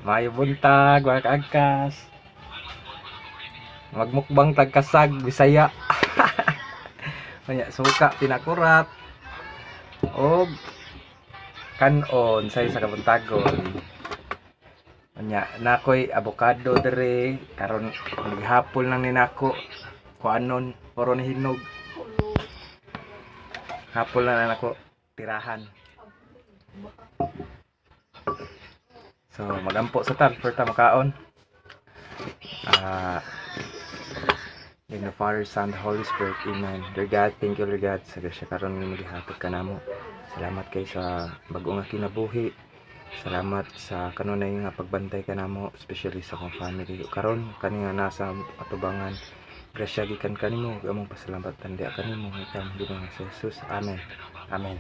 Mayo buntag, mga kaagkas. Magmukbang tagkasag, Bisaya. Kanya suka, pinakurat. O kanon sa kabuntagon. Kanya nakoy avocado dere karon maghapon lang ni nako. Kuanon, puro ni hinog. Hapon lang na nako tirahan. So, magampo sa tag for ta makaon. In the Father, Son, the Holy Spirit, Amen. Dear God, thank you, Lord God, sa grasya karon nga magihatag ka namo. Salamat kay sa bag-o nga kinabuhi. Salamat sa kanunay nga pagbantay ka namo, especially sa akong family. Karon kani nga nasa atubangan, grasya gikan kanimo, among pasalamat tanda kanimo ikaw Ginoong nga si Jesus. Amen. Amen.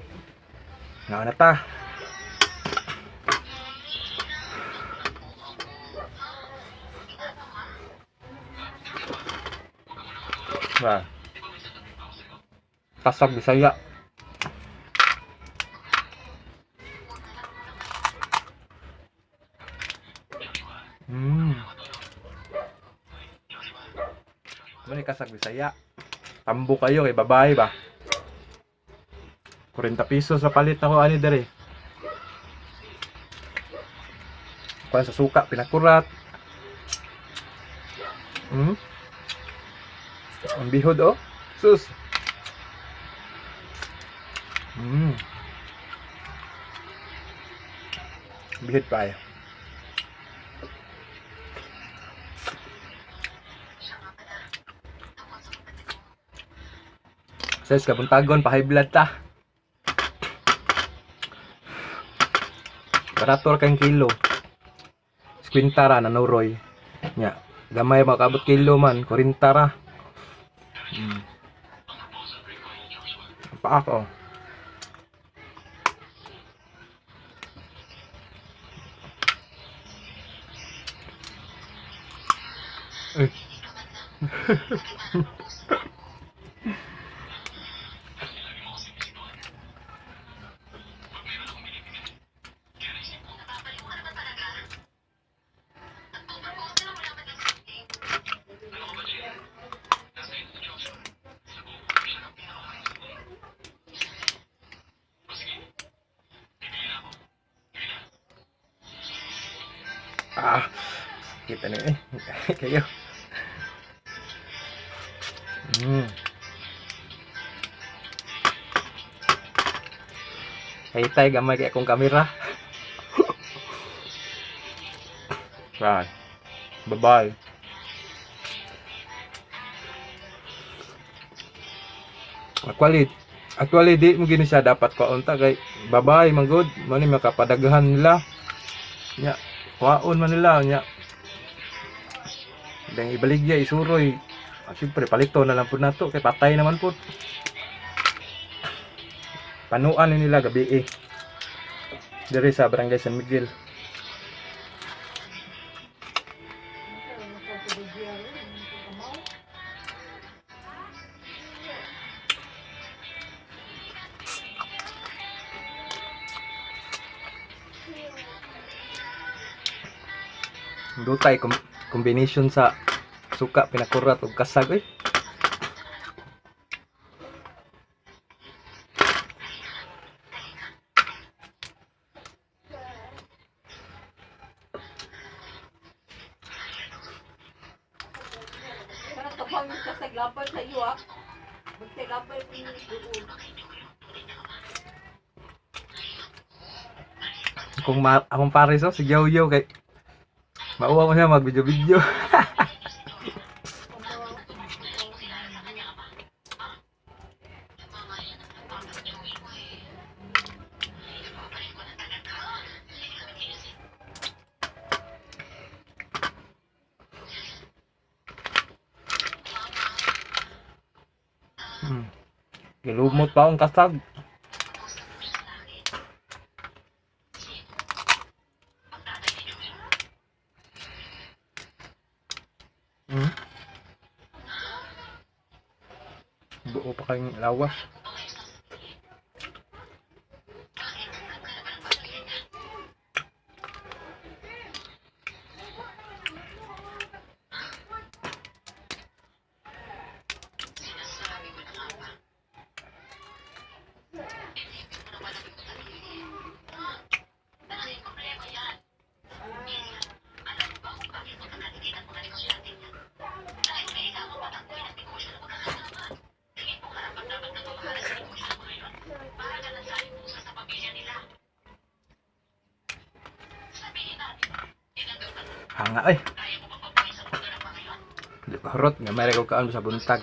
Nga na ta. Ba. Kasag Bisaya. Ano kasag Bisaya? Tambo kayo kay babae ba? 40 pesos sa palit na ko ani dere. Kuan sa suka pinakurat. Ang bihod oh. Sus. Bihod pa eh. Says kabuntagon pa high blood ta. Barator kang kilo. Squintara na nuroy. Nya, gamay makabot kilo man, 40 ra. Pa ako. Kita nih kayo. Tay gamay kay akong kamera. Right. Bye-bye. Actually di mo gini siya dapat kaunta kay babae man good, mani makapadaghan nila. Nya, kwaon man nila nya. Dang ibaligya isuroy. Siyempre palito na lang pud nato kay patay naman pud. Panuan nila gabi eh. Diri sa Barangay San Miguel. Dutay combination sa suka pinakurat ug kasag eh. Kung akong pares oh, si Yoyo kay mauwa ko siya mag video-video. Gilumot pa akong kasag. Buo pa kayong lawas. Hanga ay. Di pa hurot nga may ko kaon sa buntag.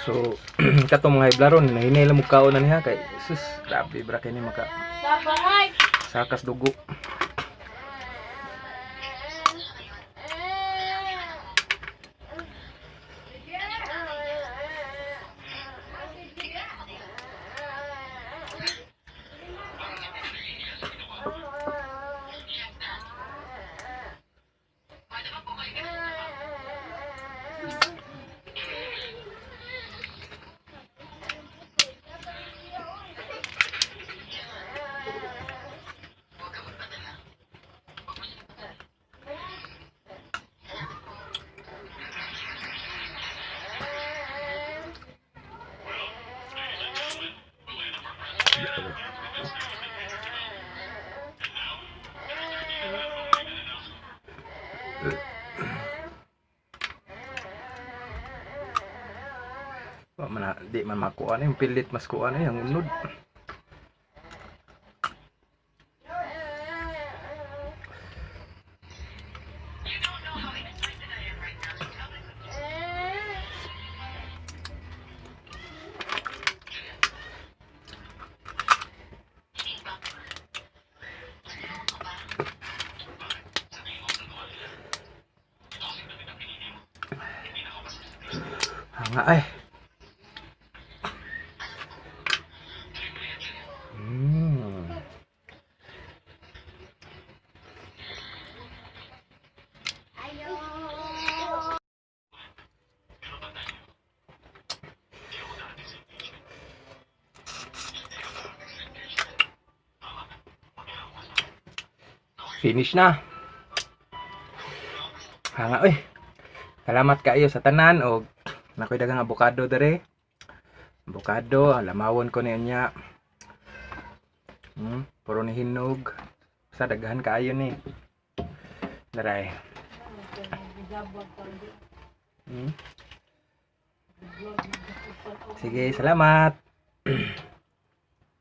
So, katong mga iblaron, nahinay lang mo kaon na niya kay sus, grabe bra kay ni maka sakas dugo. Di man makuha na yung pilit mas kuha na yung unod. Hanga ay. Finish na. Hanga oy. Salamat kaayo sa tanan og nakoy daghang avocado dere. Avocado, lamawon ko niya. Puro ni hinog. Sa daghan kaayo ni. Daray. Sige, salamat.